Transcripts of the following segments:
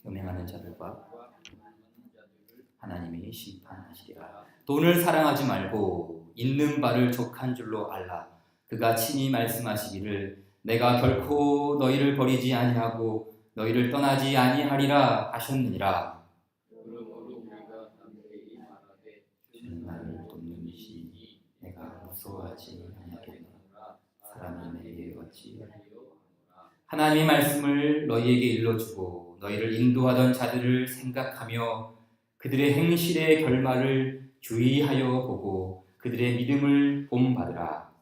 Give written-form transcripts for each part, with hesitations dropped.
음행하는 자들과 하나님이 심판하시리라. 돈을 사랑하지 말고 있는 바를 족한 줄로 알라. 그가 친히 말씀하시기를 내가 결코 너희를 버리지 아니하고 너희를 떠나지 아니하리라 하셨느니라. 그러므로 우리가 남에게 말하되 주는 나를 돕는 이시니 내가 무서워하지 아니하겠노라. 사람이 내게 어찌 하나님의 말씀을 너희에게 일러주고 너희를 인도하던 자들을 생각하며 그들의 행실의 결말을 주의하여 보고 그들의 믿음을 본받으라.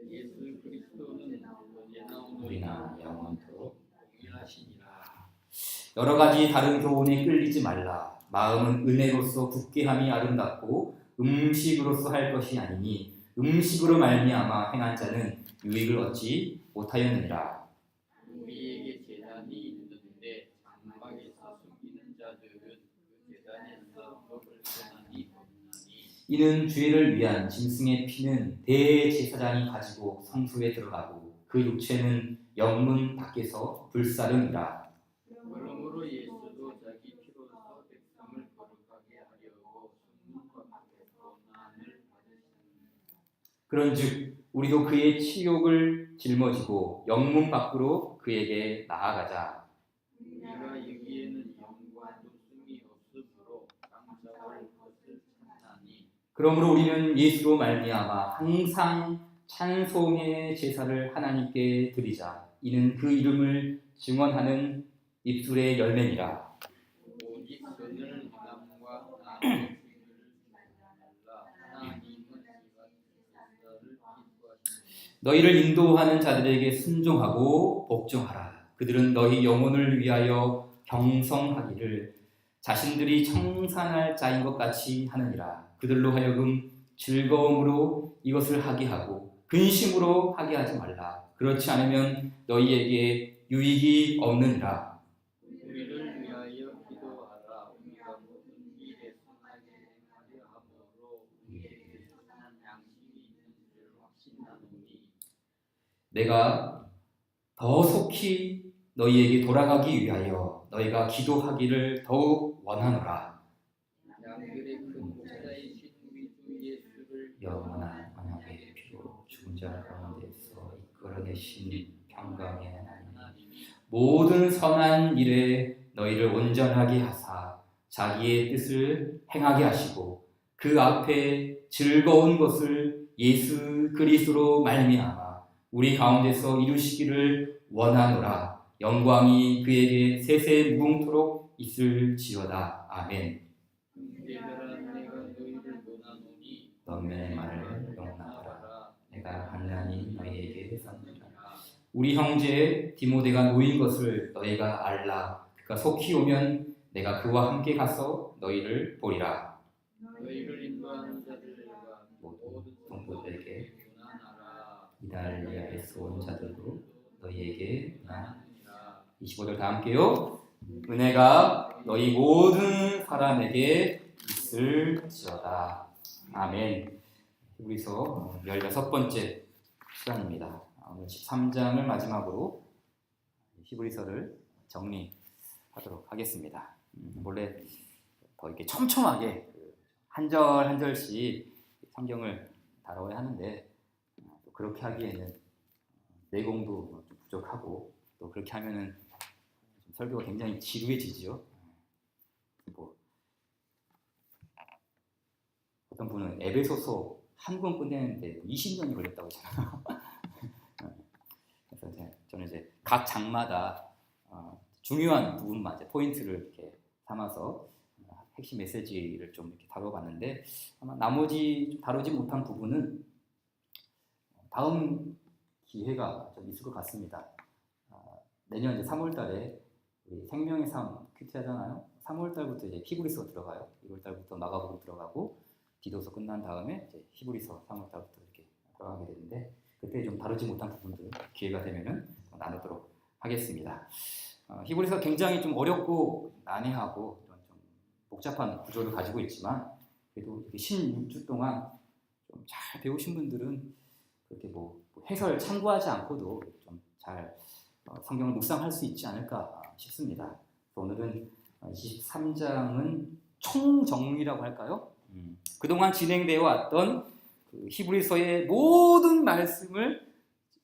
예수 그리스도는 언제나 우리나 영원토록 동일하시니라. 여러 가지 다른 교훈에 끌리지 말라. 마음은 은혜로서 굳게 함이 아름답고 음식으로서 할 것이 아니니 음식으로 말미암아 행한 자는 유익을 얻지 못하였느니라. 우리에게 제단이 있는데 장막에서 숨기는 자들은 그 제단에서 먹을 권한이 없나니 이는 죄를 위한 짐승의 피는 대제사장이 가지고 성소에 들어가고 그 육체는 영문 밖에서 불사름이라. 그러므로 예수도 자기 피로서 백성을 거룩하게 하려고 성문과 밖에서 고난을 받으셨느니라. 그런즉 우리도 그의 치욕을 짊어지고 영문 밖으로 그에게 나아가자. 우리가 여기에는 영광도 숨이 없으므로 깜짝할 것을 찾나니 그러므로 우리는 예수로 말미암아 항상 찬송의 제사를 하나님께 드리자. 이는 그 이름을 증언하는 입술의 열매니라. 오직 선을 행함과 남의 주의를 말라. 하나님은 이와 제사를 기뻐하시느니라. 너희를 인도하는 자들에게 순종하고 복종하라. 그들은 너희 영혼을 위하여 경성하기를 자신들이 청산할 자인 것 같이 하느니라. 그들로 하여금 즐거움으로 이것을 하게 하고 근심으로 하게 하지 말라. 그렇지 않으면 너희에게 유익이 없느니라. 우리를 위하여 기도하라. 우리가 모든 일에 선하게 행하려 함으로 우리에게 선한 양심이 있는 줄 확신하노니 내가 더 속히 너희에게 돌아가기 위하여 너희가 기도하기를 더욱 원하노라. 양들의 큰 목자이신 우리 주 예수를 영원한 언약의 피로 죽은 자 가운데서 이끌어내신 평강의 하나님, 모든 선한 일에 너희를 온전하게 하사 자기의 뜻을 행하게 하시고 그 앞에 즐거운 것을 예수 그리스도로 말미암아 우리 가운데서 이루시기를 원하노라. 영광이 그에게 세세 무궁토록 있을지어다. 아멘. 얘들아 내가 너희를 원하노니 너의 말을 용납하라. 내가 간단히 너희에게 선언하라. 우리 형제 디모데가 놓인 것을 너희가 알라. 그가 속히 오면 내가 그와 함께 가서 너희를 보리라. 너희를 인도하는 자들과 모든 성도들에게 원하나라. 이달리아에서 온 자들도 너희에게 나 25절 다 함께요. 은혜가 너희 모든 사람에게 있을지어다. 아멘. 우리서 16번째 시간입니다. 오늘 13장을 마지막으로 히브리서를 정리하도록 하겠습니다. 원래 더 이렇게 촘촘하게 한 절 한 절씩 성경을 다뤄야 하는데 그렇게 하기에는 내공도 좀 부족하고 또 그렇게 하면은 설교가 굉장히 지루해지지요. 뭐 어떤 분은 에베소서 한 권 끝내는데 20년이 걸렸다고 하잖아요. 그래서 저는 이제 각 장마다 중요한 부분만 이제 포인트를 이렇게 삼아서 핵심 메시지를 좀 이렇게 다뤄봤는데 아마 나머지 좀 다루지 못한 부분은 다음 기회가 좀 있을 것 같습니다. 내년 이제 3월달에 우리 생명의 삶 큐티 하잖아요. 3월달부터 이제 히브리서 들어가요. 1월달부터 마가복음 들어가고 디도서 끝난 다음에 이제 히브리서 3월달부터 이렇게 들어가게 되는데 그때 좀 다루지 못한 부분들 기회가 되면은 나누도록 하겠습니다. 히브리서 굉장히 좀 어렵고 난해하고 이런 좀 복잡한 구조를 가지고 있지만 그래도 16주 동안 좀 잘 배우신 분들은 그렇게 뭐 해설 참고하지 않고도 좀 잘 성경을 묵상할 수 있지 않을까 싶습니다. 오늘은 23장은 총정리라고 할까요? 그동안 진행되어 왔던 그 히브리서의 모든 말씀을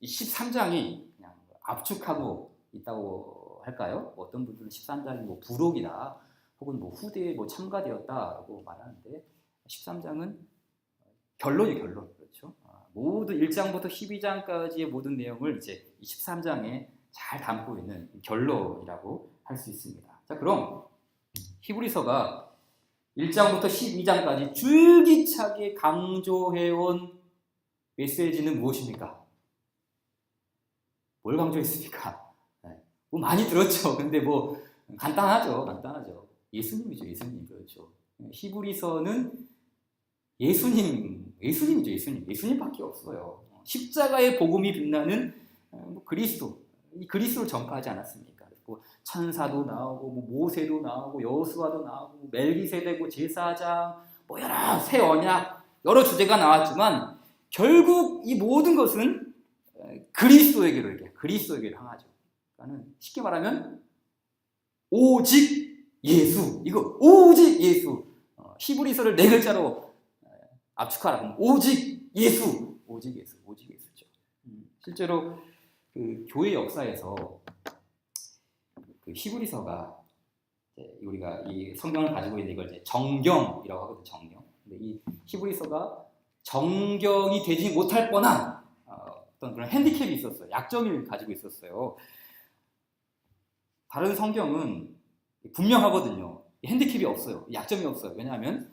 13장이 그냥 압축하고 있다고 할까요? 어떤 분들은 13장이 뭐 부록이다 혹은 뭐 후대에 뭐 첨가되었다라고 말하는데 13장은 결론, 그렇죠? 모든 1장부터 12장까지의 모든 내용을 이제 23장에 잘 담고 있는 결론이라고 할 수 있습니다. 자, 그럼 히브리서가 1장부터 12장까지 줄기차게 강조해온 메시지는 무엇입니까? 뭘 강조했습니까? 뭐 많이 들었죠. 근데 뭐 간단하죠. 예수님이죠. 그렇죠. 히브리서는 예수님이죠. 예수님밖에 없어요. 십자가의 복음이 빛나는 그리스도, 이 그리스도를 전파하지 않았습니까? 뭐 천사도 나오고, 뭐 모세도 나오고, 여호수아도 나오고, 멜기세덱 제사장, 뭐 여러 새 언약, 여러 주제가 나왔지만 결국 이 모든 것은 그리스도에게로 향하죠. 그러니까 쉽게 말하면 오직 예수, 이거 오직 예수. 히브리서를 4글자로 압축하라. 오직 예수죠. 실제로 그 교회 역사에서 그 히브리서가 우리가 이 성경을 가지고 있는 이걸 이제 정경이라고 하거든요. 정경. 근데 이 히브리서가 정경이 되지 못할 뻔한 어떤 그런 핸디캡이 있었어요. 약점을 가지고 있었어요. 다른 성경은 분명하거든요. 핸디캡이 없어요. 약점이 없어요. 왜냐하면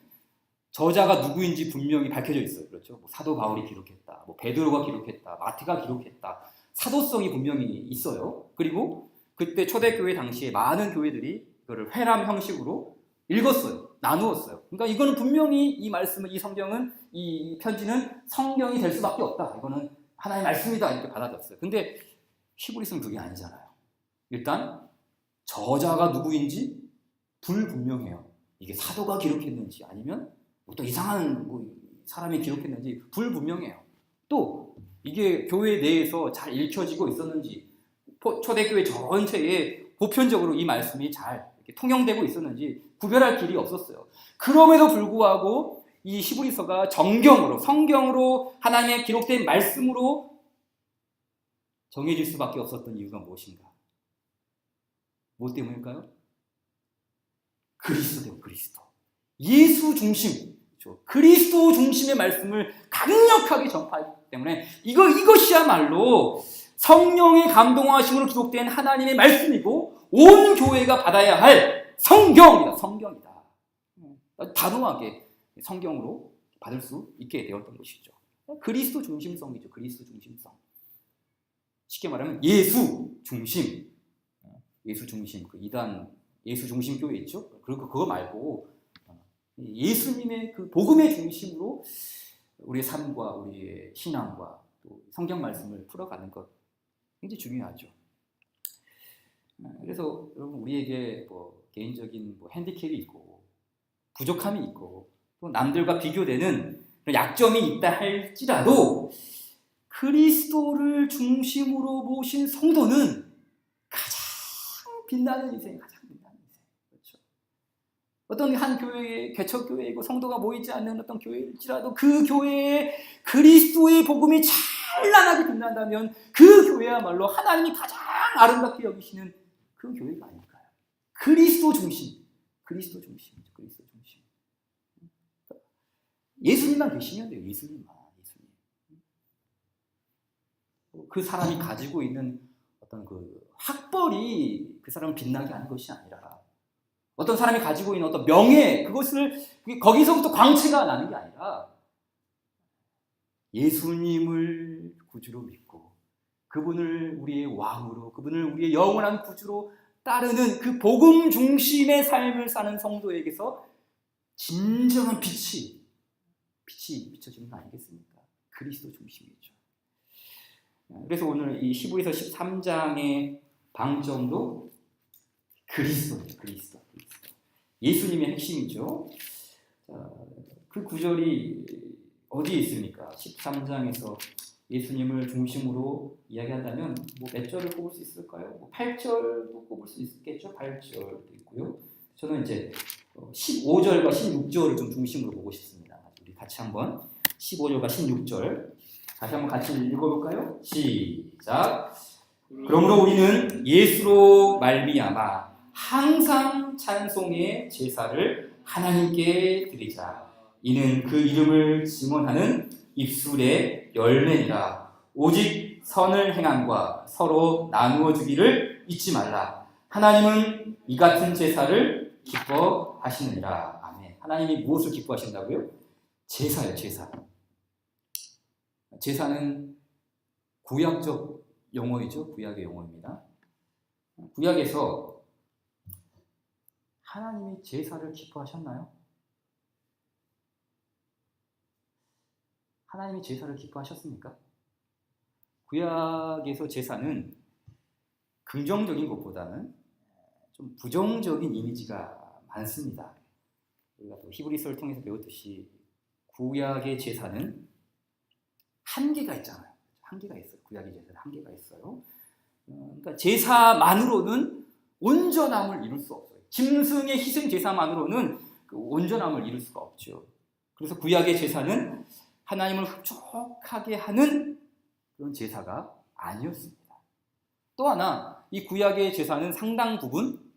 저자가 누구인지 분명히 밝혀져 있어요. 그렇죠? 뭐 사도 바울이 기록했다, 뭐 베드로가 기록했다, 마태가 기록했다. 사도성이 분명히 있어요. 그리고 그때 초대교회 당시에 많은 교회들이 이거를 회람 형식으로 읽었어요. 나누었어요. 그러니까 이거는 분명히 이 말씀은, 이 성경은, 이 편지는 성경이 될 수밖에 없다. 이거는 하나의 말씀이다. 이렇게 받아들였어요. 근데 히브리서는 그게 아니잖아요. 일단 저자가 누구인지 불분명해요. 이게 사도가 기록했는지 아니면 또 이상한 사람이 기록했는지 불분명해요. 또 이게 교회 내에서 잘 읽혀지고 있었는지, 초대교회 전체에 보편적으로 이 말씀이 잘 이렇게 통용되고 있었는지 구별할 길이 없었어요. 그럼에도 불구하고 이 히브리서가 정경으로, 성경으로, 하나님의 기록된 말씀으로 정해질 수밖에 없었던 이유가 무엇인가? 뭐 때문일까요? 그리스도. 예수 중심, 그렇죠? 그리스도 중심의 말씀을 강력하게 전파하기 때문에 이것이야말로 성령의 감동하심으로 기록된 하나님의 말씀이고 온 교회가 받아야 할 성경이다. 단호하게 성경으로 받을 수 있게 되었던 것이죠. 그리스도 중심성이죠. 그리스도 중심성. 쉽게 말하면 예수 중심, 그 이단 예수 중심 교회 있죠. 그리고 그거 말고 예수님의 그 복음의 중심으로 우리의 삶과 우리의 신앙과 또 성경 말씀을 풀어가는 것 굉장히 중요하죠. 그래서 여러분, 우리에게 뭐 개인적인 뭐 핸디캡이 있고 부족함이 있고 또 남들과 비교되는 약점이 있다 할지라도 그리스도를 중심으로 모신 성도는 가장 빛나는 인생. 그렇죠. 어떤 한 교회의 개척교회이고 성도가 모이지 않는 어떤 교회일지라도 그 교회에 그리스도의 복음이 찬란하게 빛난다면 그 교회야말로 하나님이 가장 아름답게 여기시는 그 교회가 아닐까요? 그리스도 중심이죠. 그리스도 중심. 예수님만 계시면 돼요. 예수님. 그 사람이 가지고 있는 어떤 그 학벌이 그 사람을 빛나게 하는 것이 아니라, 어떤 사람이 가지고 있는 어떤 명예, 거기서부터 광채가 나는 게 아니라 예수님을 구주로 믿고 그분을 우리의 왕으로, 그분을 우리의 영원한 구주로 따르는 그 복음 중심의 삶을 사는 성도에게서 진정한 빛이 비춰지는 거 아니겠습니까? 그리스도 중심이죠. 그래서 오늘 이 히브리서 13장의 방점도 그리스도. 예수님의 핵심이죠. 자, 그 구절이 어디에 있습니까? 13장에서 예수님을 중심으로 이야기한다면 뭐 몇 절을 꼽을 수 있을까요? 뭐 8절도 꼽을 수 있겠죠. 8절도 있고요. 저는 이제 15절과 16절을 좀 중심으로 보고 싶습니다. 우리 같이 한번 15절과 16절 다시 한번 같이 읽어볼까요? 시작. 그러므로 우리는 예수로 말미암아 항상 찬송의 제사를 하나님께 드리자. 이는 그 이름을 증언하는 입술의 열매니라. 오직 선을 행함과 서로 나누어 주기를 잊지 말라. 하나님은 이 같은 제사를 기뻐하시느니라. 아멘. 하나님이 무엇을 기뻐하신다고요? 제사요, 제사. 제사는 구약적 용어이죠. 구약의 용어입니다. 구약에서 하나님이 제사를 기뻐하셨나요? 하나님이 제사를 기뻐하셨습니까? 구약에서 제사는 긍정적인 것보다는 좀 부정적인 이미지가 많습니다. 우리가 또 히브리서를 통해서 배웠듯이 구약의 제사는 한계가 있잖아요. 한계가 있어요. 구약의 제사는 한계가 있어요. 그러니까 제사만으로는 온전함을 이룰 수 없어요. 짐승의 희생 제사만으로는 그 온전함을 이룰 수가 없죠. 그래서 구약의 제사는 하나님을 흡족하게 하는 그런 제사가 아니었습니다. 또 하나, 이 구약의 제사는 상당 부분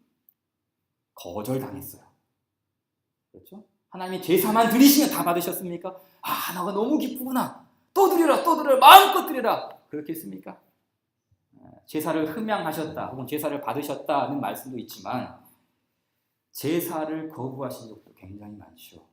거절당했어요. 그렇죠? 하나님이 제사만 드리시면 다 받으셨습니까? 아, 나가 너무 기쁘구나. 또 드려라, 또 드려라, 마음껏 드려라. 그렇게 했습니까? 제사를 흠양하셨다, 혹은 제사를 받으셨다는 말씀도 있지만 제사를 거부하신 적도 굉장히 많죠.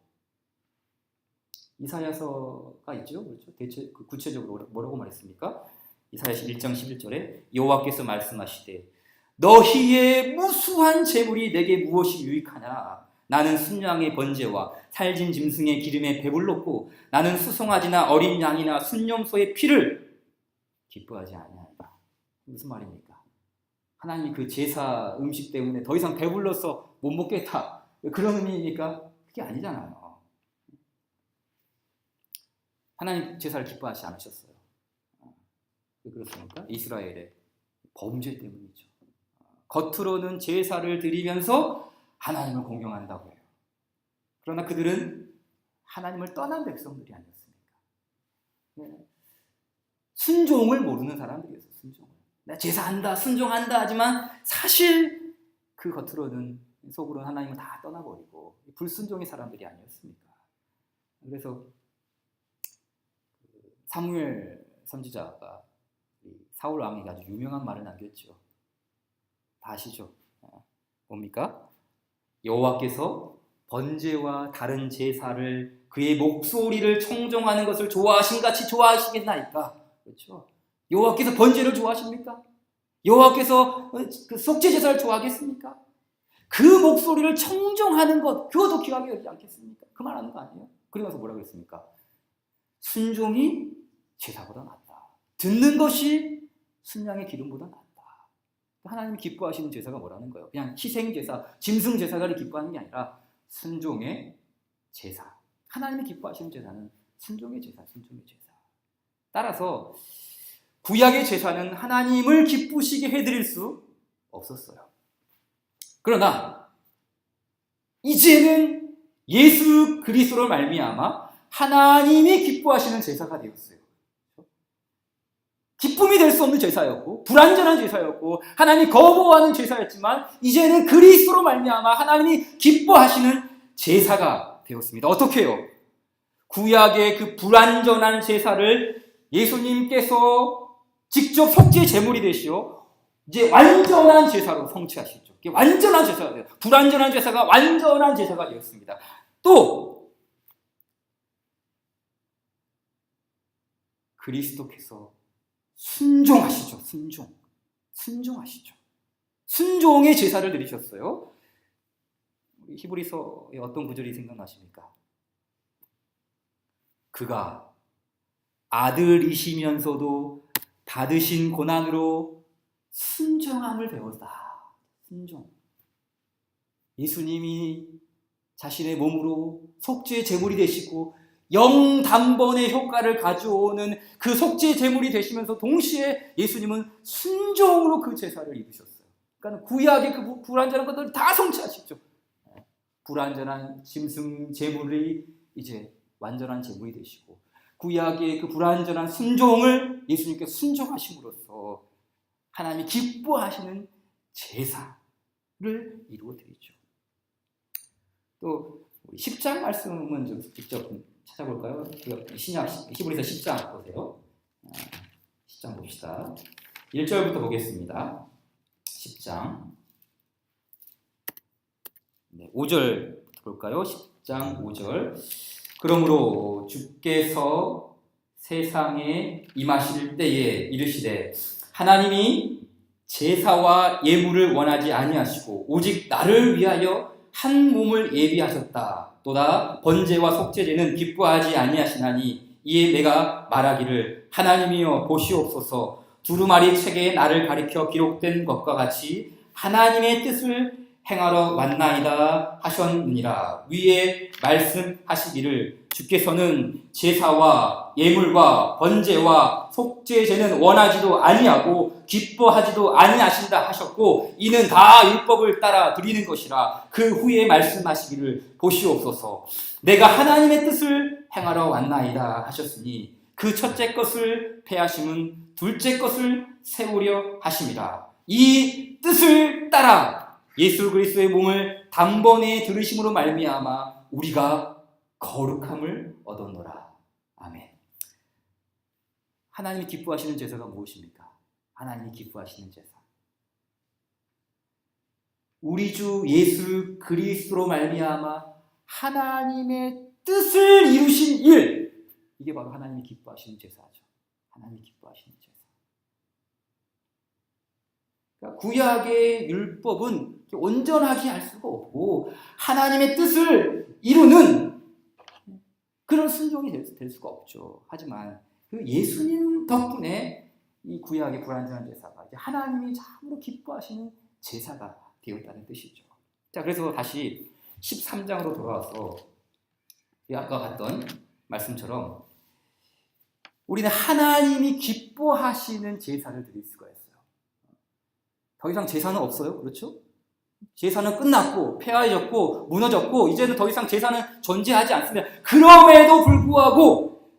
이사야서가 있죠, 그렇죠? 대체 구체적으로 뭐라고 말했습니까? 이사야서 1장 11절에 여호와께서 말씀하시되 너희의 무수한 재물이 내게 무엇이 유익하냐? 나는 순양의 번제와 살진 짐승의 기름에 배불렀고 나는 수송아지나 어린 양이나 순염소의 피를 기뻐하지 아니한다. 무슨 말입니까? 하나님이 그 제사 음식 때문에 더 이상 배불러서 못 먹겠다, 그런 의미입니까? 그게 아니잖아요. 하나님 제사를 기뻐하지 않으셨어요. 왜 그렇습니까? 이스라엘의 범죄 때문이죠. 겉으로는 제사를 드리면서 하나님을 공경한다고 해요. 그러나 그들은 하나님을 떠난 백성들이 아니었습니까? 순종을 모르는 사람들이었어요. 순종을. 내가 제사한다, 순종한다 하지만 사실 그 겉으로는, 속으로는 하나님을 다 떠나버리고 불순종의 사람들이 아니었습니까? 그래서 사무엘 선지자가 사울 왕에게 아주 유명한 말을 남겼죠. 다 아시죠? 뭡니까? 여호와께서 번제와 다른 제사를 그의 목소리를 청종하는 것을 좋아하신 같이 좋아하시겠나이까? 그렇죠? 여호와께서 번제를 좋아하십니까? 여호와께서 그 속죄 제사를 좋아하겠습니까? 그 목소리를 청종하는 것, 그것도 귀하게 여기지 않겠습니까? 그 말하는 거 아니에요? 그러면서 뭐라고 했습니까? 순종이 제사보다 낫다. 듣는 것이 순양의 기름보다 낫다. 하나님이 기뻐하시는 제사가 뭐라는 거예요? 그냥 희생 제사, 짐승 제사를 기뻐하는 게 아니라 순종의 제사. 하나님이 기뻐하시는 제사는 순종의 제사, 순종의 제사. 따라서 구약의 제사는 하나님을 기쁘시게 해드릴 수 없었어요. 그러나 이제는 예수 그리스도로 말미암아 하나님이 기뻐하시는 제사가 되었어요. 기쁨이 될 수 없는 제사였고 불완전한 제사였고 하나님이 거부하는 제사였지만 이제는 그리스도로 말미암아 하나님이 기뻐하시는 제사가 되었습니다. 어떻게 해요? 구약의 그 불완전한 제사를 예수님께서 직접 속죄 제물이 되시어 이제 완전한 제사로 성취하시죠. 완전한 제사가 돼요. 불완전한 제사가 완전한 제사가 되었습니다. 또 그리스도께서 순종하시죠. 순종하시죠. 순종의 제사를 드리셨어요. 히브리서의 어떤 구절이 생각나십니까? 그가 아들이시면서도 받으신 고난으로 순종함을 배웠다. 순종. 예수님이 자신의 몸으로 속죄 제물이 되시고 영단번의 효과를 가져오는 그 속죄 제물이 되시면서 동시에 예수님은 순종으로 그 제사를 이루셨어요. 그러니까 구약의 그 불완전한 것들을 다 성취하시죠. 불완전한 짐승 제물이 이제 완전한 제물이 되시고, 구약의 그 불완전한 순종을 예수님께서 순종하심으로써 하나님이 기뻐하시는 제사를 이루어 드리죠. 또 우리 10장 말씀은 좀 직접 찾아볼까요? 신약 히브리서 10장 보세요. 10장 봅시다. 1절부터 보겠습니다. 10장 5절 볼까요? 10장 5절. 그러므로 주께서 세상에 임하실 때에 이르시되 하나님이 제사와 예물을 원하지 아니하시고 오직 나를 위하여 한 몸을 예비하셨다. 또다 번제와 속죄제는 기뻐하지 아니하시나니 이에 내가 말하기를 하나님이여 보시옵소서. 두루마리 책에 나를 가리켜 기록된 것과 같이 하나님의 뜻을 행하러 왔나이다 하셨느니라. 위에 말씀하시기를 주께서는 제사와 예물과 번제와 속죄제는 원하지도 아니하고 기뻐하지도 아니하신다 하셨고 이는 다 율법을 따라 드리는 것이라. 그 후에 말씀하시기를 보시옵소서. 내가 하나님의 뜻을 행하러 왔나이다 하셨으니 그 첫째 것을 폐하심은 둘째 것을 세우려 하심이라. 이 뜻을 따라 예수 그리스도의 몸을 단번에 들으심으로 말미암아 우리가 거룩함을 얻었노라. 아멘. 하나님이 기뻐하시는 제사가 무엇입니까? 하나님이 기뻐하시는 제사. 우리 주 예수 그리스도로 말미암아 하나님의 뜻을 이루신 일. 이게 바로 하나님이 기뻐하시는 제사죠. 하나님이 기뻐하시는 제사. 그러니까 구약의 율법은 온전하게 할 수가 없고 하나님의 뜻을 이루는 그런 순종이 될 수가 없죠. 하지만 그 예수님 덕분에 이 구약의 불완전한 제사가 이제 하나님이 참으로 기뻐하시는 제사가 되었다는 뜻이죠. 자, 그래서 다시 13장으로 돌아와서 아까 봤던 말씀처럼 우리는 하나님이 기뻐하시는 제사를 드릴 수가 있어요. 더 이상 제사는 없어요. 그렇죠? 제사는 끝났고 폐하해졌고 무너졌고 이제는 더 이상 제사는 존재하지 않습니다. 그럼에도 불구하고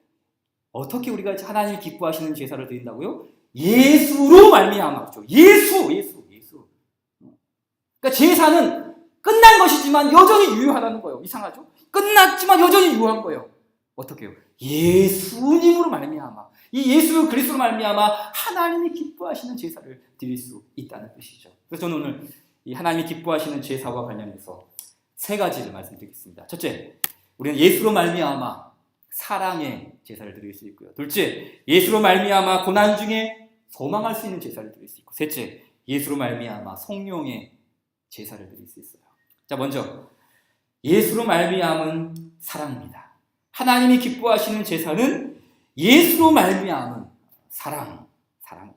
어떻게 우리가 하나님이 기뻐하시는 제사를 드린다고요? 예수로 말미암아. 그렇죠? 예수. 그러니까 제사는 끝난 것이지만 여전히 유효하다는 거예요. 이상하죠? 끝났지만 여전히 유효한 거예요. 어떻게 해요? 예수님으로 말미암아. 이 예수 그리스도로 말미암아 하나님이 기뻐하시는 제사를 드릴 수 있다는 뜻이죠. 그래서 저는 오늘 이 하나님이 기뻐하시는 제사와 관련해서 세 가지를 말씀드리겠습니다. 첫째, 우리는 예수로 말미암아 사랑의 제사를 드릴 수 있고요. 둘째, 예수로 말미암아 고난 중에 소망할 수 있는 제사를 드릴 수 있고, 셋째, 예수로 말미암아 성령의 제사를 드릴 수 있어요. 자, 먼저 예수로 말미암은 사랑입니다. 하나님이 기뻐하시는 제사는 예수로 말미암은 사랑이죠, 사랑.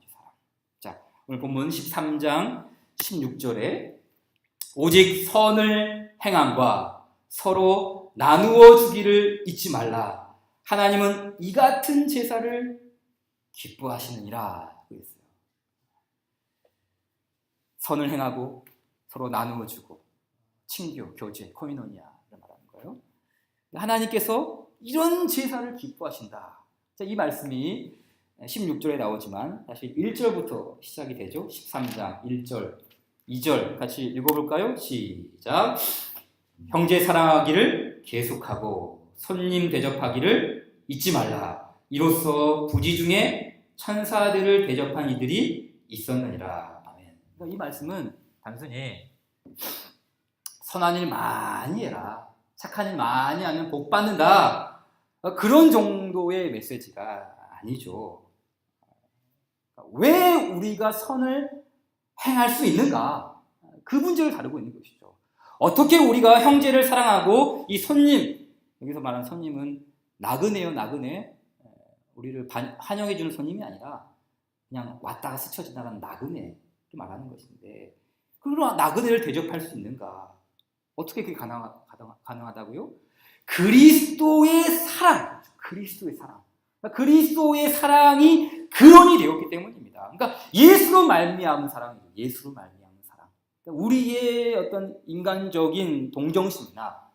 자, 오늘 본문 13장 16절에 오직 선을 행함과 서로 나누어 주기를 잊지 말라. 하나님은 이 같은 제사를 기뻐하시느니라 그랬어요. 선을 행하고 서로 나누어 주고 친교, 교제, 코이노니아를 말하는 거예요. 하나님께서 이런 제사를 기뻐하신다. 자, 이 말씀이 16절에 나오지만 사실 1절부터 시작이 되죠. 13장 1절, 2절 같이 읽어볼까요? 시작. 형제 사랑하기를 계속하고 손님 대접하기를 잊지 말라. 이로써 부지 중에 천사들을 대접한 이들이 있었느니라. 아멘. 그러니까 이 말씀은 단순히 선한 일 많이 해라, 착한 일 많이 하면 복 받는다, 그런 정도의 메시지가 아니죠. 왜 우리가 선을 행할 수 있는가? 그 문제를 다루고 있는 것이죠. 어떻게 우리가 형제를 사랑하고 이 손님, 여기서 말하는 손님은 나그네요, 나그네. 우리를 환영해주는 손님이 아니라 그냥 왔다가 스쳐 지나가는 나그네 말하는 것인데, 그런 나그네를 대접할 수 있는가? 어떻게 그게 가능하다고요? 그리스도의 사랑, 그리스도의 사랑. 그리스도의 사랑이 근원이 되었기 때문입니다. 그러니까 예수로 말미암은 사랑이죠. 예수로 말미암은 사랑. 우리의 어떤 인간적인 동정심이나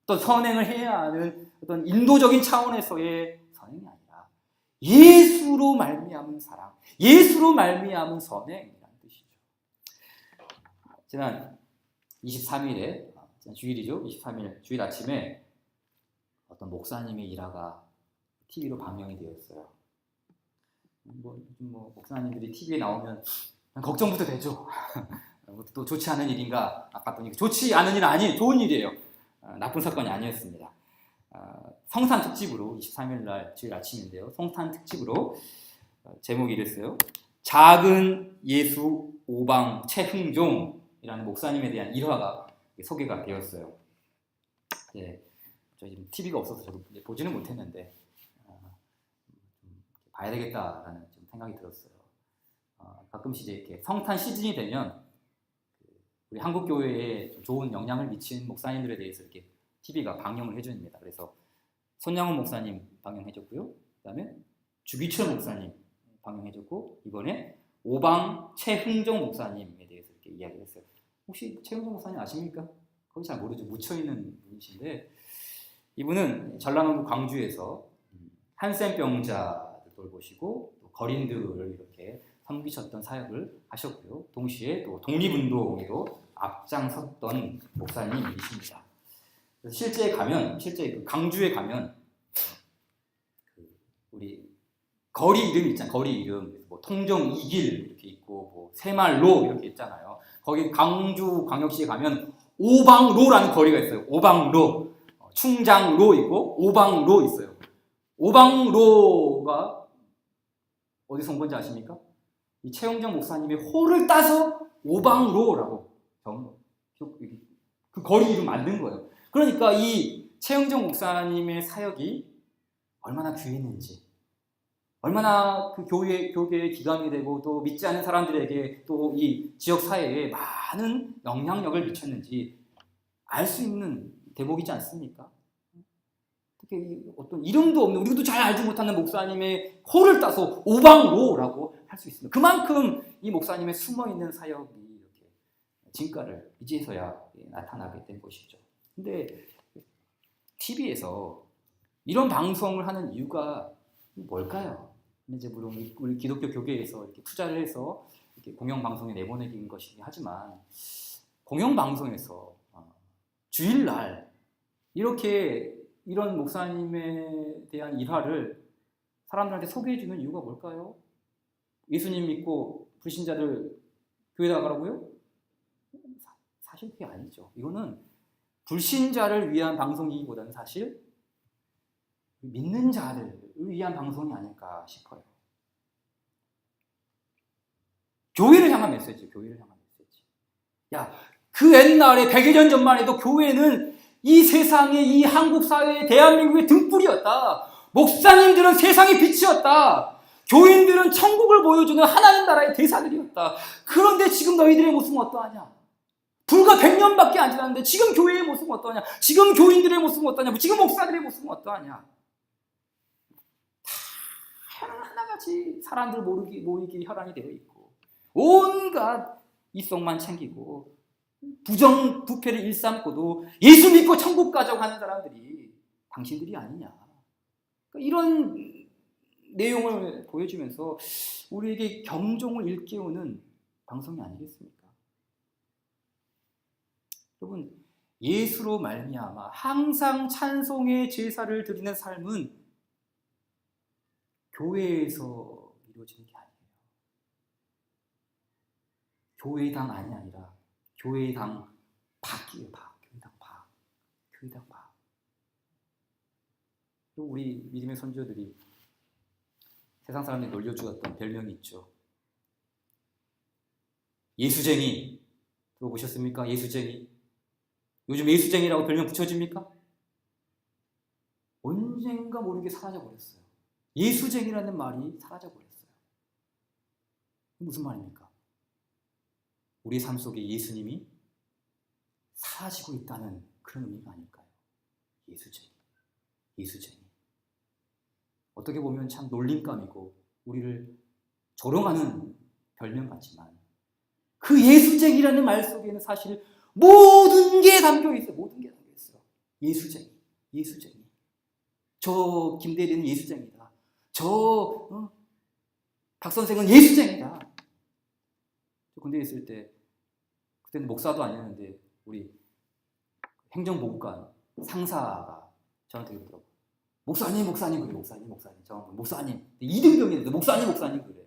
또 선행을 해야 하는 어떤 인도적인 차원에서의 선행이 아니라 예수로 말미암은 사랑, 예수로 말미암은 선행이라는 뜻이죠. 지난 23일에 주일이죠. 23일 주일 아침에 어떤 목사님의 일화가 TV로 방영이 되었어요. 목사님들이 TV에 나오면 걱정부터 되죠. 또 좋지 않은 일인가? 아까 보니까 좋지 않은 일은 아니, 좋은 일이에요. 나쁜 사건이 아니었습니다. 성탄 특집으로 23일 날 주일 아침인데요. 성탄 특집으로 제목이 이랬어요. 작은 예수 오방 최흥종이라는 목사님에 대한 일화가 소개가 되었어요. 예, 저 지금 TV가 없어서 저도 보지는 못했는데 좀 봐야 되겠다라는 좀 생각이 들었어요. 가끔씩 이렇게 성탄 시즌이 되면 우리 한국 교회에 좋은 영향을 미친 목사님들에 대해서 이렇게 TV가 방영을 해줍니다. 그래서 손양원 목사님 방영해줬고요. 그다음에 주기철 목사님 방영해줬고 이번에 오방 최흥종 목사님에 대해서 이렇게 이야기를 했어요. 혹시 최흥종 목사님 아십니까? 거기 잘 모르죠. 묻혀있는 분이신데 이분은 전라남도 광주에서 한센병자들 돌보시고 또 거린들을 이렇게 섬기셨던 사역을 하셨고요. 동시에 또 독립운동에도 앞장섰던 목사님이십니다. 그래서 실제 그 강주에 가면 우리 거리 이름 있잖아요. 거리 이름 뭐 통정 이길 이렇게 있고 뭐 새말로 이렇게 있잖아요. 거기 강주 광역시에 가면 오방로라는 거리가 있어요. 오방로, 충장로 있고 오방로 있어요. 오방로가 어디서 온 건지 아십니까? 이 최영정 목사님의 호를 따서 오방로라고 그 거리 이름 만든 거예요. 그러니까 이 최영정 목사님의 사역이 얼마나 귀했는지, 얼마나 그 교계에 기감이 되고 또 믿지 않는 사람들에게 또 이 지역 사회에 많은 영향력을 미쳤는지 알 수 있는 대목이지 않습니까? 특히 어떤 이름도 없는 우리도 잘 알지 못하는 목사님의 호를 따서 오방로라고 할 수 있습니다. 그만큼 이 목사님의 숨어있는 사역이 이렇게 진가를 이제서야 나타나게 된 것이죠. 근데 TV에서 이런 방송을 하는 이유가 뭘까요? 이제 물론 우리 기독교 교계에서 이렇게 투자를 해서 이렇게 공영 방송에 내보내긴 것이긴 하지만 공영 방송에서 주일날 이렇게 이런 목사님에 대한 일화를 사람들한테 소개해주는 이유가 뭘까요? 예수님 믿고 불신자들 교회 나가라고요? 사실 그게 아니죠. 이거는 불신자를 위한 방송이기보다는 사실 믿는 자를 위한 방송이 아닐까 싶어요. 교회를 향한 메시지, 교회를 향한 메시지. 야, 그 옛날에 100여 년 전만 해도 교회는 이 세상의 이 한국 사회의 대한민국의 등불이었다. 목사님들은 세상의 빛이었다. 교인들은 천국을 보여주는 하나님 나라의 대사들이었다. 그런데 지금 너희들의 모습은 어떠하냐? 불과 100년밖에 안 지났는데 지금 교회의 모습은 어떠하냐? 지금 교인들의 모습은 어떠하냐? 지금 목사들의 모습은 어떠하냐? 다 하나같이 사람들 모이기 혈안이 되어 있고 온갖 이성만 챙기고 부정부패를 일삼고도 예수 믿고 천국 가자고 하는 사람들이 당신들이 아니냐. 그러니까 이런 내용을 보여주면서 우리에게 경종을 일깨우는 방송이 아니겠습니까? 여러분, 예수로 말미암아 항상 찬송의 제사를 드리는 삶은 교회에서 이루어지는 게 아니에요. 교회당 안이 아니라 교회당 밖이에요. 교회당 밖. 교회당 밖. 또 우리 믿음의 선조들이 세상 사람들이 놀려주었던 별명이 있죠. 예수쟁이. 들어보셨습니까? 예수쟁이. 요즘 예수쟁이라고 별명 붙여집니까? 언젠가 모르게 사라져버렸어요. 예수쟁이라는 말이 사라져버렸어요. 무슨 말입니까? 우리 삶 속에 예수님이 사라지고 있다는 그런 의미가 아닐까요? 예수쟁이. 예수쟁이. 어떻게 보면 참 놀림감이고 우리를 조롱하는 별명 같지만 그 예수쟁이라는 말 속에는 사실 모든 게 담겨 있어요. 모든 게 담겨 있어요. 예수쟁이, 예수쟁이. 저 김대리는 예수쟁이다. 저 박 선생은 예수쟁이다. 저 군대에 있을 때 그때는 목사도 아니었는데 우리 행정보고관 상사가 저한테 그러더라고요. 목사님, 목사님 그래요. 목사님. 저 목사님. 이등병인데 목사님 그래요.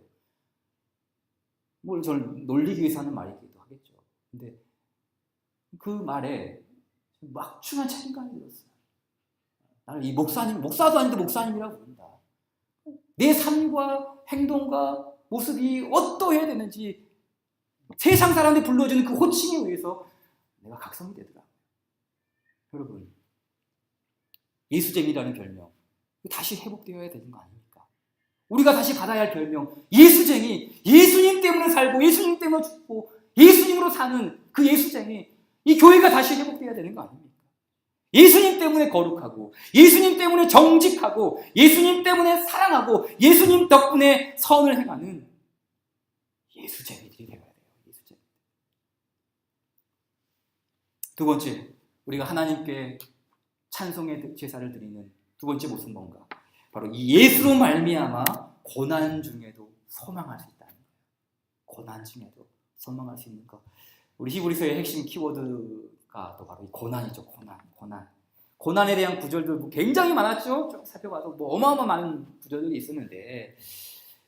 뭘 저를 놀리기 위해서 하는 말이기도 하겠죠. 근데 그 말에 막중한 책임감이 들었어요. 나는 이 목사도 아닌데 목사님이라고 부른다. 내 삶과 행동과 모습이 어떠해야 되는지 세상 사람들이 불러주는 그 호칭에 의해서 내가 각성이 되더라. 여러분, 예수쟁이라는 별명 다시 회복되어야 되는 거 아닙니까? 우리가 다시 받아야 할 별명 예수쟁이, 예수님 때문에 살고 예수님 때문에 죽고 예수님으로 사는 그 예수쟁이, 이 교회가 다시 회복되어야 되는 거 아닙니까? 예수님 때문에 거룩하고 예수님 때문에 정직하고 예수님 때문에 사랑하고 예수님 덕분에 선을 행하는 예수쟁이들이 되어야 돼요. 예수쟁이. 두 번째, 우리가 하나님께 찬송의 제사를 드리는 두 번째 모습은 뭔가? 바로 이 예수로 말미암아 고난 중에도 소망할 수 있다는 거예요. 고난 중에도 소망할 수 있는 것. 우리 히브리서의 핵심 키워드가 또 바로 이 고난이죠. 고난에 대한 구절들 굉장히 많았죠. 쭉 살펴봐도 어마어마한 많은 구절들이 있었는데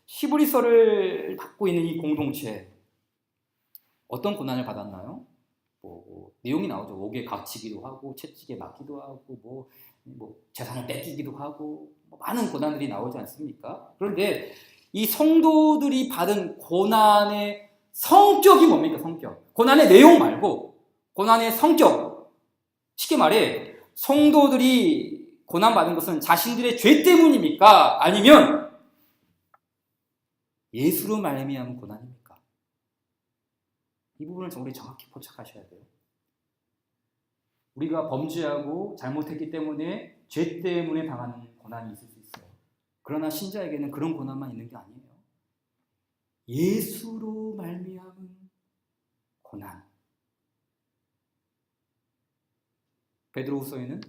히브리서를 받고 있는 이 공동체 어떤 고난을 받았나요? 내용이 나오죠. 옥에 갇히기도 하고 채찍에 맞기도 하고 재산을 뺏기기도 하고 많은 고난들이 나오지 않습니까? 그런데 이 성도들이 받은 고난의 성격이 뭡니까? 성격. 고난의 내용 말고 고난의 성격. 쉽게 말해 성도들이 고난받은 것은 자신들의 죄 때문입니까? 아니면 예수로 말미암은 고난입니까? 이 부분을 우리 정확히 포착하셔야 돼요. 우리가 범죄하고 잘못했기 때문에 죄 때문에 당하는 고난이 있을 수 있어요. 그러나 신자에게는 그런 고난만 있는 게 아니에요. 예수로 말미암은 고난. 베드로후서에는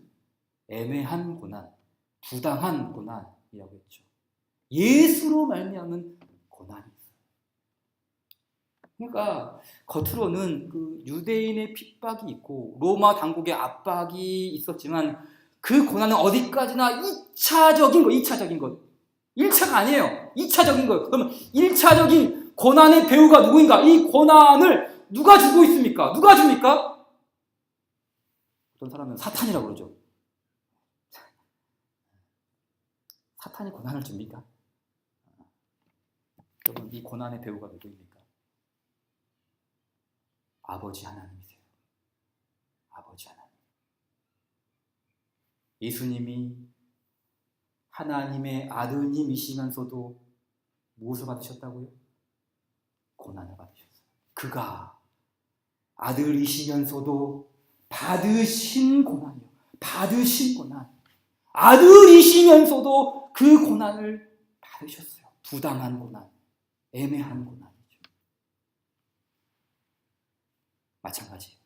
애매한 고난, 부당한 고난이라고 했죠. 예수로 말미암은 고난이 있어요. 그러니까 겉으로는 그 유대인의 핍박이 있고 로마 당국의 압박이 있었지만 그 고난은 어디까지나 2차적인 것. 1차가 아니에요. 2차적인 거예요. 그러면 1차적인 고난의 배우가 누구인가? 이 고난을 누가 주고 있습니까? 누가 줍니까? 어떤 사람은 사탄이라고 그러죠. 사탄이 고난을 줍니까? 여러분, 이 고난의 배우가 누구입니까? 아버지 하나님이세요. 아버지 하나님. 예수님이 하나님의 아드님이시면서도 무엇을 받으셨다고요? 고난을 받으셨어요. 그가 아들이시면서도 받으신 고난이요. 받으신 고난. 아들이시면서도 그 고난을 받으셨어요. 부당한 고난, 애매한 고난이죠. 마찬가지예요.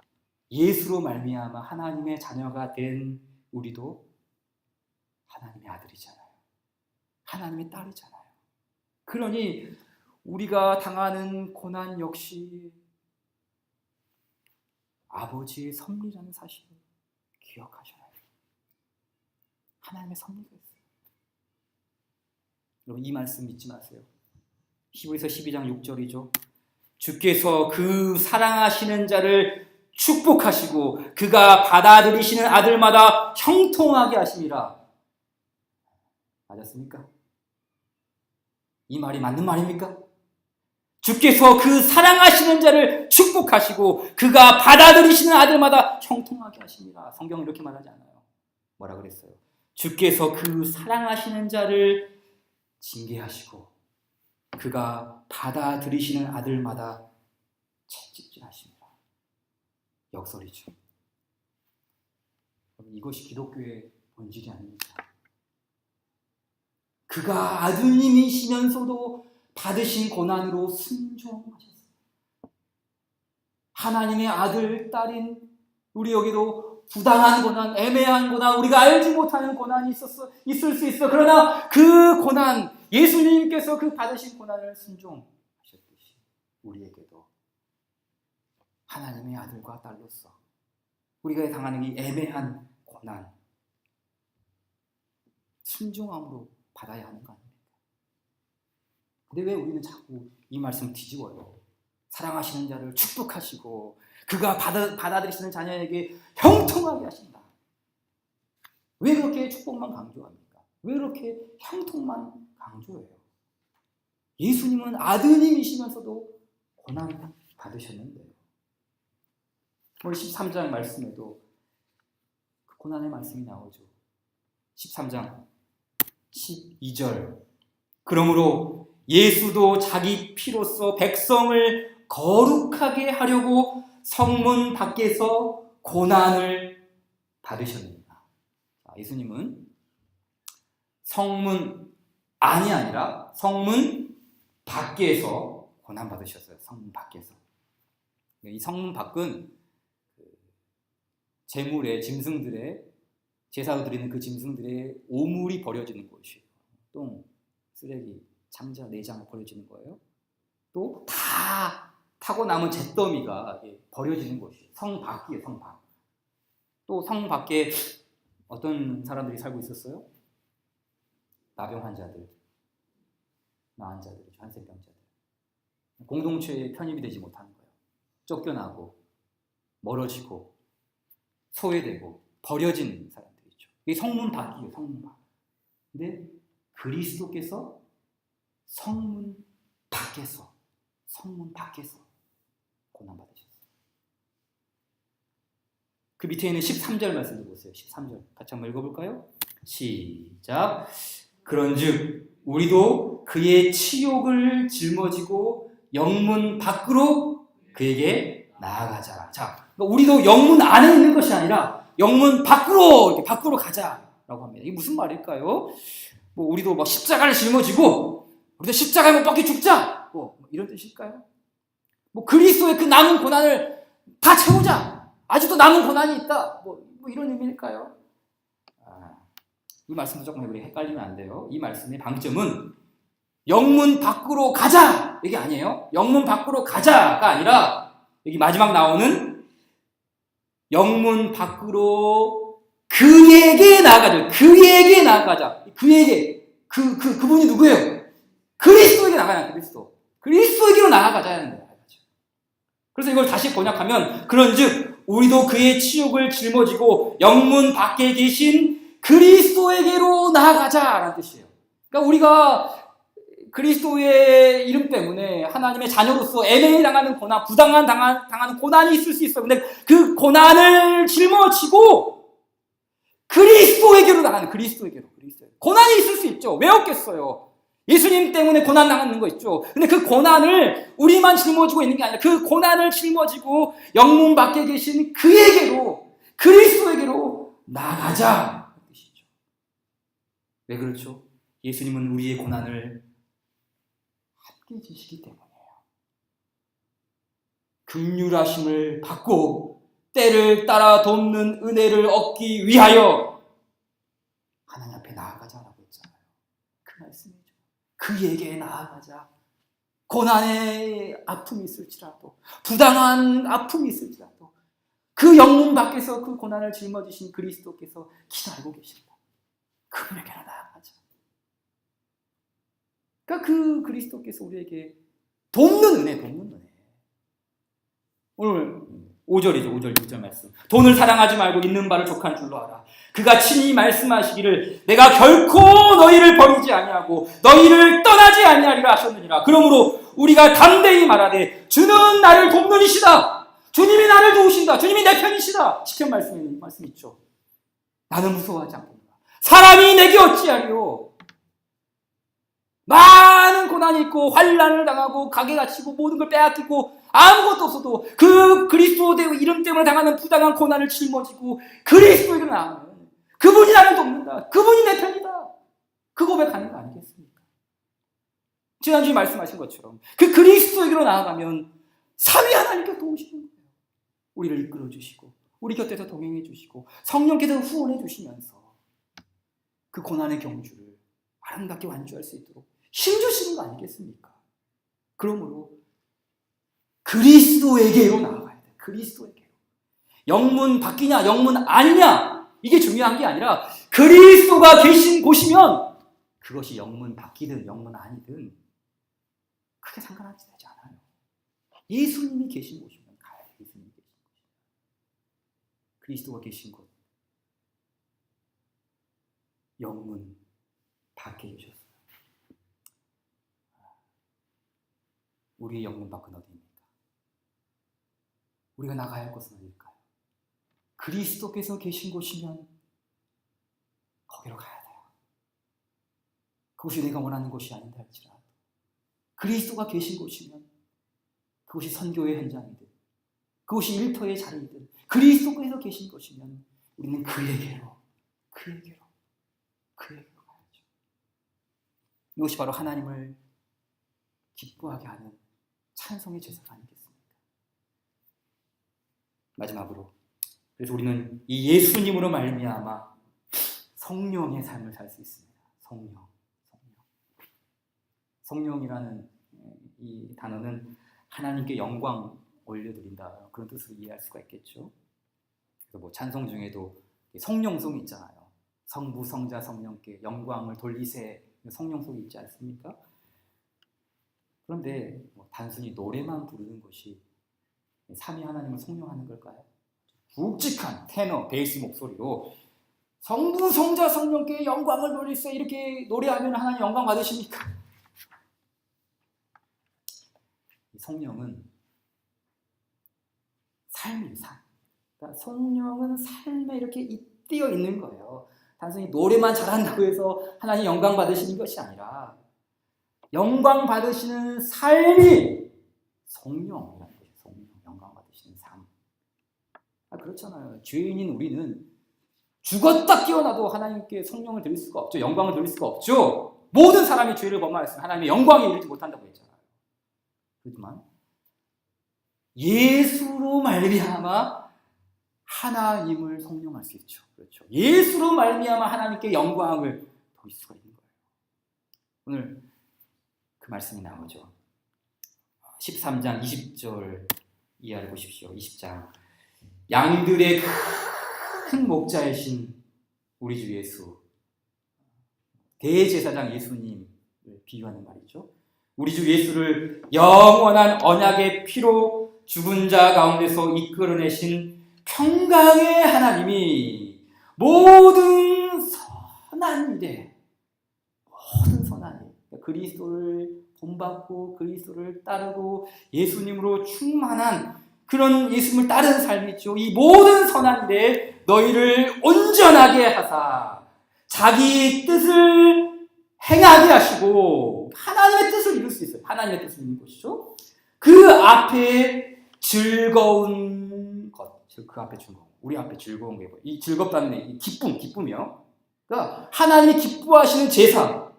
예수로 말미암아 하나님의 자녀가 된 우리도 하나님의 아들이잖아요. 하나님의 딸이잖아요. 그러니 우리가 당하는 고난 역시 아버지의 섭리라는 사실을 기억하셔야 해요. 하나님의 섭리가 있어요. 여러분, 이 말씀 잊지 마세요. 히브리서 12장 6절이죠. 주께서 그 사랑하시는 자를 축복하시고 그가 받아들이시는 아들마다 형통하게 하심이라. 맞았습니까? 이 말이 맞는 말입니까? 주께서 그 사랑하시는 자를 축복하시고 그가 받아들이시는 아들마다 형통하게 하십니다. 성경은 이렇게 말하지 않아요. 뭐라 그랬어요? 주께서 그 사랑하시는 자를 징계하시고 그가 받아들이시는 아들마다 채찍질하십니다. 역설이죠. 이것이 기독교의 본질이 아닙니까? 그가 아드님이시면서도 받으신 고난으로 순종하셨어요. 하나님의 아들, 딸인 우리에게도 부당한 고난, 애매한 고난, 우리가 알지 못하는 고난이 있을 수 있어. 그러나 그 고난, 예수님께서 그 받으신 고난을 순종하셨듯이 우리에게도 하나님의 아들과 딸로서 우리가 당하는 이 애매한 고난, 순종함으로 받아야 하는 거 아닙니까? 근데 왜 우리는 자꾸 이 말씀 뒤집어요? 사랑하시는 자를 축복하시고 그가 받아들이시는 자녀에게 형통하게 하신다. 왜 그렇게 축복만 강조합니까? 왜 그렇게 형통만 강조해요? 예수님은 아드님이시면서도 고난 받으셨는데요. 오늘 13장 말씀에도 그 고난의 말씀이 나오죠. 13장 12절. 그러므로 예수도 자기 피로써 백성을 거룩하게 하려고 성문 밖에서 고난을 받으셨습니다. 예수님은 성문 안이 아니라 성문 밖에서 고난 받으셨어요. 성문 밖에서. 이 성문 밖은 제물의 짐승들의 제사로 드리는 그 짐승들의 오물이 버려지는 곳이에요. 똥, 쓰레기, 창자, 내장을 버려지는 거예요. 또 다 타고 남은 잿더미가 버려지는 곳이에요. 성 밖이에요. 성 밖. 또 성 밖에 어떤 사람들이 살고 있었어요? 나병 환자들, 나은 자들, 한센병자들. 공동체에 편입이 되지 못하는 거예요. 쫓겨나고 멀어지고 소외되고 버려진 사람들이죠. 이게 성문 밖이에요. 성문 밖. 근데 그리스도께서 성문 밖에서 고난 받으셨어요. 그 밑에 있는 13절 말씀을 보세요. 13절 같이 한번 읽어볼까요? 시작. 그런즉 우리도 그의 치욕을 жил머지고 영문 밖으로 그에게 나아가자. 자, 그러니까 우리도 영문 안에 있는 것이 아니라 영문 밖으로 이렇게 밖으로 가자라고 합니다. 이게 무슨 말일까요? 뭐 우리도 막 십자가를 짊어지고 우리도 십자가에 못 박혀 죽자. 뭐 이런 뜻일까요? 뭐 그리스도의 그 남은 고난을 다 채우자. 아직도 남은 고난이 있다. 뭐 이런 의미일까요? 이 말씀도 조금 우리 헷갈리면 안 돼요. 이 말씀의 방점은 영문 밖으로 가자 이게 아니에요. 영문 밖으로 가자가 아니라 여기 마지막 나오는 영문 밖으로 그에게 나아가자. 그에게 나아가자. 그에게 그분이 누구예요? 그리스도에게 나가야 그리스도. 그리스도에게로 나아가자는 거예요. 그래서 이걸 다시 번역하면 그런즉 우리도 그의 치욕을 짊어지고 영문 밖에 계신 그리스도에게로 나아가자라는 뜻이에요. 그러니까 우리가 그리스도의 이름 때문에 하나님의 자녀로서 애매히 당하는 고난, 당하는 고난이 있을 수 있어요. 근데 그 고난을 짊어지고 그리스도에게로 나가는 그리스도에게로. 고난이 있을 수 있죠. 왜 없겠어요? 예수님 때문에 고난 당하는 거 있죠. 근데 그 고난을 우리만 짊어지고 있는 게 아니라 그 고난을 짊어지고 영문 밖에 계신 그에게로, 그리스도에게로 나가자. 뜻이죠. 왜 그렇죠? 예수님은 우리의 고난을 함께 지시기 때문이에요. 긍휼하심을 받고 때를 따라 돕는 은혜를 얻기 위하여 하나님 앞에 나아가자라고 했잖아요. 그 말씀이죠. 그에게 나아가자. 고난의 아픔이 있을지라도, 부당한 아픔이 있을지라도 그 영문 밖에서 그 고난을 짊어지신 그리스도께서 기다리고 계십니다. 그분에게로 나아가자. 그러니까 그 그리스도께서 우리에게 돕는 은혜. 오늘 5절이죠. 5절, 6절 말씀. 돈을 사랑하지 말고 있는 바를 족한 줄로 알아. 그가 친히 말씀하시기를 내가 결코 너희를 버리지 아니하고 너희를 떠나지 아니하리라 하셨느니라. 그러므로 우리가 담대히 말하되 주는 나를 돕는 이시다. 주님이 나를 도우신다. 주님이 내 편이시다. 시편 말씀 있죠. 나는 무서워하지 않겠노라. 사람이 내게 어찌하리요. 많은 고난이 있고 환난을 당하고 가게 갇히고 모든 걸 빼앗기고 아무것도 없어도 그 그리스도 이름 때문에 당하는 부당한 고난을 짊어지고 그리스도에게 나아가면 그분이 나를 돕는다. 그분이 내 편이다. 그 고백하는 거 아니겠습니까? 지난주에 말씀하신 것처럼 그 그리스도에게로 나아가면 삼위 하나님께 도우시는 거예요. 우리를 이끌어 주시고 우리 곁에서 동행해 주시고 성령께서 후원해 주시면서 그 고난의 경주를 아름답게 완주할 수 있도록 힘 주시는 거 아니겠습니까? 그러므로 그리스도에게로 나아가야 돼. 그리스도에게로. 영문 바뀌냐 영문 아니냐 이게 중요한 게 아니라 그리스도가 계신 곳이면 그것이 영문 바뀌든 영문 아니든 크게 상관하지 되지 않아요. 예수님이 계신 곳이면 가야 돼. 예수님이 계신 곳이면. 그리스도가 계신 곳. 영문 밖에 계셨어요. 우리의 영문 밖은 어디입니까? 우리가 나가야 할 곳은 어디일까요? 그리스도께서 계신 곳이면 거기로 가야 돼요. 그곳이 내가 원하는 곳이 아닌다 할지라도 그리스도가 계신 곳이면 그곳이 선교의 현장이든 그곳이 일터의 자리이든 그리스도께서 계신 곳이면 우리는 그에게로 가야죠. 이것이 바로 하나님을 기뻐하게 하는 찬송의 제사가 아니겠습니까? 마지막으로 그래서 우리는 이 예수님으로 말미암아 성령의 삶을 살 수 있습니다. 성령이라는 이 단어는 하나님께 영광 올려드린다 그런 뜻으로 이해할 수가 있겠죠. 그래서 뭐 찬송 중에도 성령송이 있잖아요. 성부, 성자, 성령께 영광을 돌리세 성령송이 있지 않습니까? 그런데 뭐 단순히 노래만 부르는 것이 삼위 하나님을 성령하는 걸까요? 굵직한 테너, 베이스 목소리로 성부, 성자, 성령께 영광을 돌리세 이렇게 노래하면 하나님 영광 받으십니까? 성령은 삶이에요. 그러니까 성령은 삶에 이렇게 띄어 있는 거예요. 단순히 노래만 잘한다고 해서 하나님 영광 받으시는 것이 아니라 영광 받으시는 삶이 성령이라는 것이에요. 성령, 영광 받으시는 삶. 그렇잖아요. 죄인인 우리는 죽었다 깨어나도 하나님께 성령을 드릴 수가 없죠. 영광을 드릴 수가 없죠. 모든 사람이 죄를 범하였으면 하나님의 영광에 이르지 못한다고 했잖아요. 그렇지만 예수로 말미암아 하나님을 성령할 수 있죠. 그렇죠. 예수로 말미암아 하나님께 영광을 돌릴 수가 있는 거예요. 오늘 그 말씀이 나오죠. 13장 20절 이하를 보십시오. 20장 양들의 큰 목자이신 우리 주 예수 대제사장 예수님을 비유하는 말이죠. 우리 주 예수를 영원한 언약의 피로 죽은 자 가운데서 이끌어내신 평강의 하나님이 모든 선한 일에 그리스도를 본받고 그리스도를 따르고 예수님으로 충만한 그런 예수님을 따르는 삶이 있죠. 이 모든 선한 일에 너희를 온전하게 하사 자기 뜻을 행하게 하시고 하나님의 뜻을 이룰 수 있어요. 하나님의 뜻을 이루는 것이죠. 그 앞에 즐거운 것, 그 앞에 즐거운, 우리 앞에 즐거운 게 뭐예요? 이 즐겁다는 이 기쁨이요. 그러니까 하나님이 기뻐하시는 제사,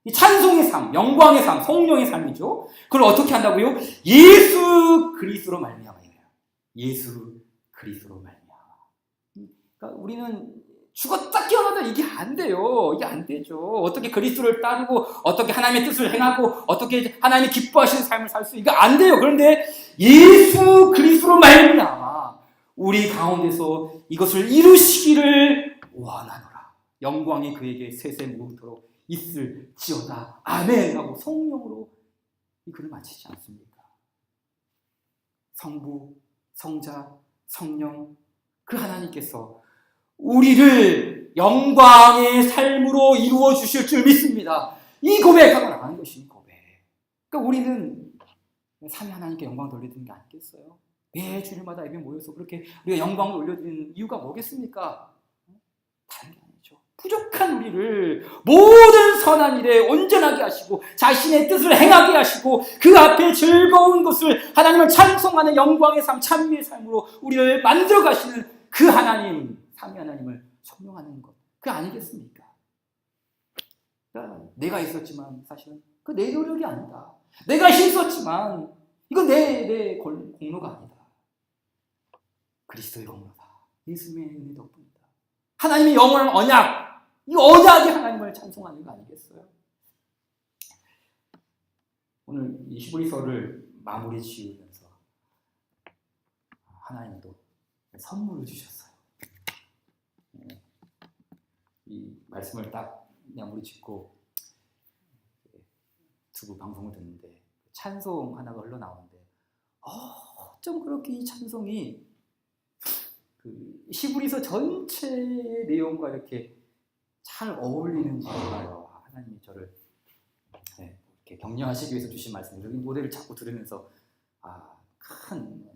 이 찬송의 삶, 영광의 삶, 성령의 삶이죠. 그걸 어떻게 한다고요? 예수 그리스도로 말미암아요. 예수 그리스도로 말미암아. 그러니까 우리는 죽었다 깨어나다 이게 안 돼요. 이게 안 되죠. 어떻게 그리스도를 따르고 어떻게 하나님의 뜻을 행하고 어떻게 하나님이 기뻐하시는 삶을 살 수 이거 안 돼요. 그런데 예수 그리스도로 말미암아 우리 가운데서 이것을 이루시기를 원하노라. 영광이 그에게 세세 무궁토록 있을지어다. 아멘 하고 성령으로 이 글을 마치지 않습니까? 성부, 성자, 성령 그 하나님께서 우리를 영광의 삶으로 이루어 주실 줄 믿습니다. 이 고백하고 나가는 것이 고백. 그러니까 우리는 삼위 하나님께 영광 돌려드리는 게 아니겠어요? 매 주일마다 예배 모여서 그렇게 우리가 영광을 올려드리는 이유가 뭐겠습니까? 다른 게 아니죠. 부족한 우리를 모든 선한 일에 온전하게 하시고 자신의 뜻을 행하게 하시고 그 앞에 즐거운 것을 하나님을 찬송하는 영광의 삶, 찬미의 삶으로 우리를 만들어 가시는 그 하나님, 삼위 하나님을 성령하는 것, 그게 아니겠습니까? 그러니까 내가 있었지만 사실은 그 내 노력이 아니다. 내가 힘썼지만 이건 내 공로가 아니다. 그리스도의 공로다. 예수님의 은혜 덕분이다. 하나님의 영원한 언약, 이 언약이 하나님을 찬송하는 거 아니겠어요? 오늘 이 히브리서를 마무리 지으면서 하나님도 선물을 주셨어요. 이 말씀을 딱 마무리 짓고 두고 방송을 듣는데 찬송 하나가 흘러나오는데 어쩜 그렇게 이 찬송이 그 히브리서 전체의 내용과 이렇게 잘 어울리는지 몰라요. 하나님이 저를 이렇게 격려하시기 위해서 주신 말씀, 여기 노래를 자꾸 들으면서 큰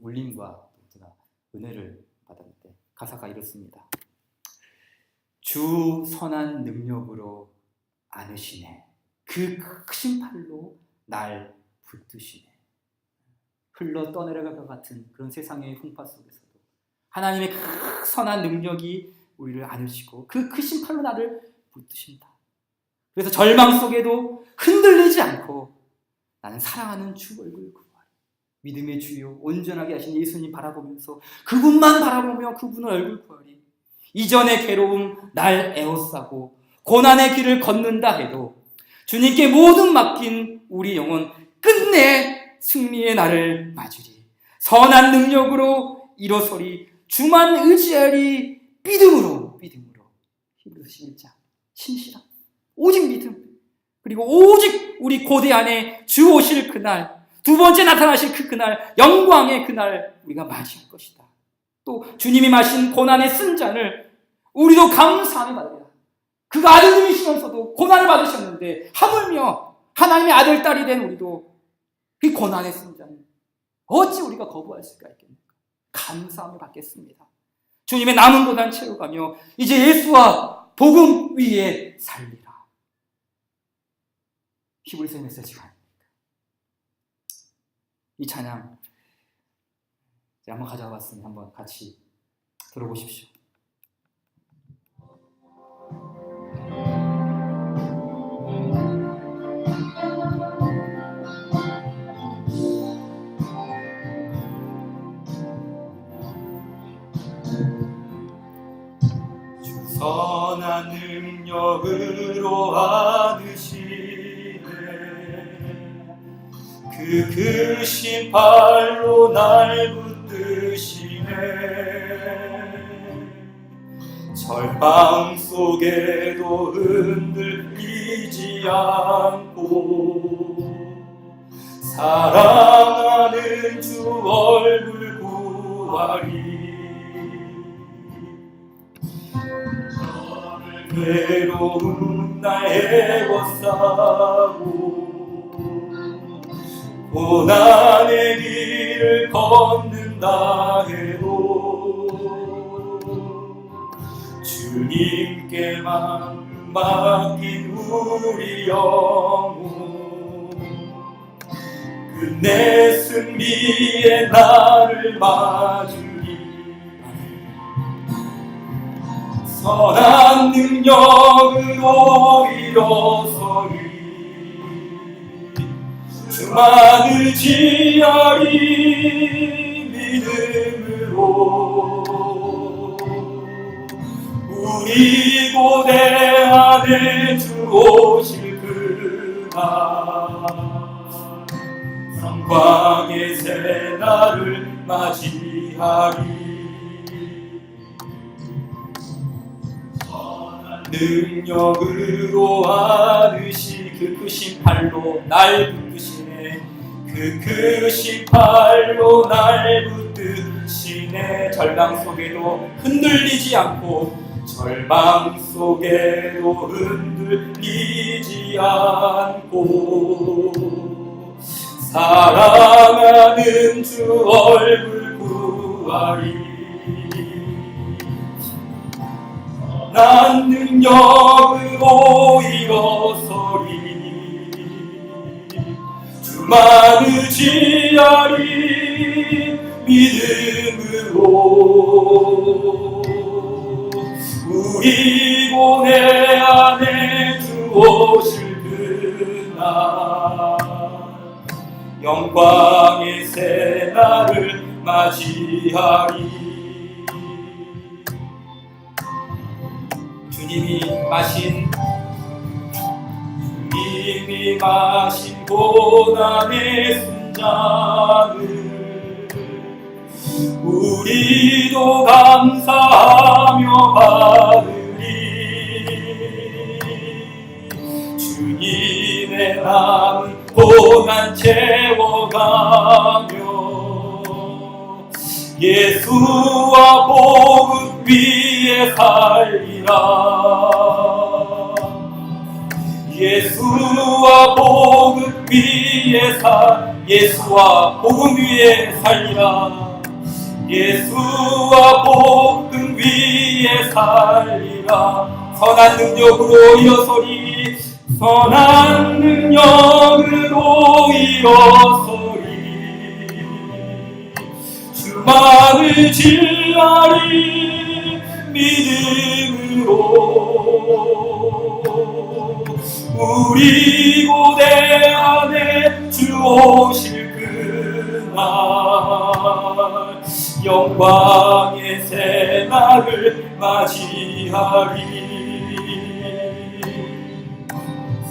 울림과 제가 은혜를 받았는데 가사가 이렇습니다. 주 선한 능력으로 안으시네. 그 크신 팔로 날 붙드시네. 흘러 떠내려갈 것 같은 그런 세상의 풍파 속에서도 하나님의 그 선한 능력이 우리를 안으시고 그 크신 팔로 나를 붙드신다. 그래서 절망 속에도 흔들리지 않고 나는 사랑하는 주 얼굴 구하리. 믿음의 주요 온전하게 하신 예수님 바라보면서 그분만 바라보며 그분의 얼굴 구하리. 이전의 괴로움 날 에워싸고 고난의 길을 걷는다 해도 주님께 모든 맡긴 우리 영혼 끝내 승리의 날을 맞으리. 선한 능력으로 일어서리. 주만 의지하리. 믿음으로. 히브리서 11장 신실함. 오직 믿음. 그리고 오직 우리 고대 안에 주 오실 그날, 두 번째 나타나실 그날, 영광의 그날 우리가 맞이할 것이다. 또 주님이 마신 고난의 쓴 잔을 우리도 감사하며 받으리라. 그가 아들님이시면서도 고난을 받으셨는데 하물며 하나님의 아들, 딸이 된 우리도 그 고난의 쓴 잔을 어찌 우리가 거부할 수가 있겠습니까? 감사하며 받겠습니다. 주님의 남은 고난 채워가며 이제 예수와 복음 위에 살리라. 히브리서의 메시지가 아닙니까? 이 찬양 제가 한번 가져와 봤으니 한번 같이 들어보십시오. 선한 능력으로 안으시네. 그 크신 팔로 날 붙드시네. 절망 속에도 흔들리지 않고 사랑하는 주 얼굴 구하리. 괴로운 날 애워싸고 고난의 길을 걷는다 해도 주님께만 맡긴 우리 영혼 끝내 승리의 날을 맞으리. 선한 능력으로 일어서리. 주만 의지하리. 믿음으로 우리 고대 안에 주 오실 그날 영광의 새 날을 맞이하리. 능력으로 안으시 그 크신 팔로 날 붙드시네. 그 크신 팔로 날 붙드시네. 절망 속에도 흔들리지 않고 절망 속에도 흔들리지 않고 사랑하는 주 얼굴 구하리. 난 능력으로 일어서리. 주만 의지하리. 믿음으로 우리 고뇌 안에 주 오실 그날 영광의 새 날을 맞이하리. 주님이 마신 고난의 순잔을 우리도 감사하며 받으리. 주님의 남은 고난 채워가며 예수와 복음 위에 살리라. 예수와 복음 위에 예수와 복음 위에 살리라. 예수와 복음 위에 살리라. 선한 능력으로 일어서리. 선한 능력으로 일어서리. 주만을 진라리 믿음으로. 우리 고대 안에 주 오실 그날 영광의 새날을 맞이하리.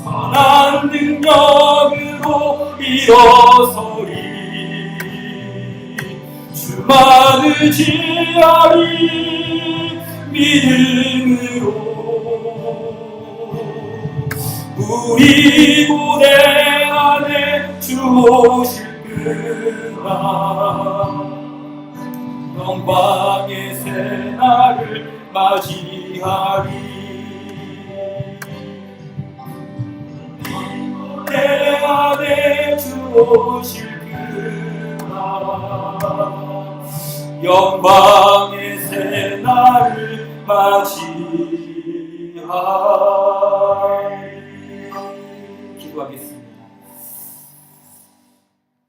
선한 능력으로 일어서리. 주만을 지하리 믿음으로. 우리 고대 안에 주 오실 그날 영광의 새날을 맞이하리. 내 안에 주 오실 그날 영광의 새날을 맞이하리. 기도하겠습니다.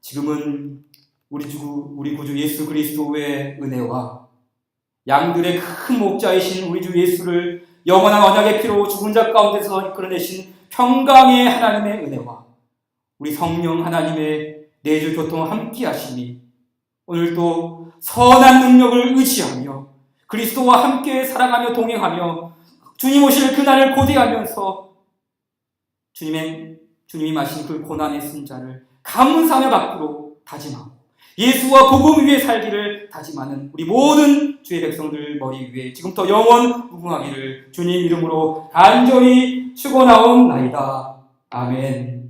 지금은 우리 구주 예수 그리스도의 은혜와 양들의 큰 목자이신 우리 주 예수를 영원한 언약의 피로 죽은 자 가운데서 이끌어내신 평강의 하나님의 은혜와 우리 성령 하나님의 내주 교통을 함께 하시니 오늘도 선한 능력을 의지하며 그리스도와 함께 살아가며 동행하며 주님 오실 그날을 고대하면서 주님이 마신 그 고난의 순잔을 감사하며 밖으로 다짐하고 예수와 복음 위에 살기를 다짐하는 우리 모든 주의 백성들 머리 위에 지금부터 영원 무궁하기를 주님 이름으로 간절히 축원하옵나이다. 아멘.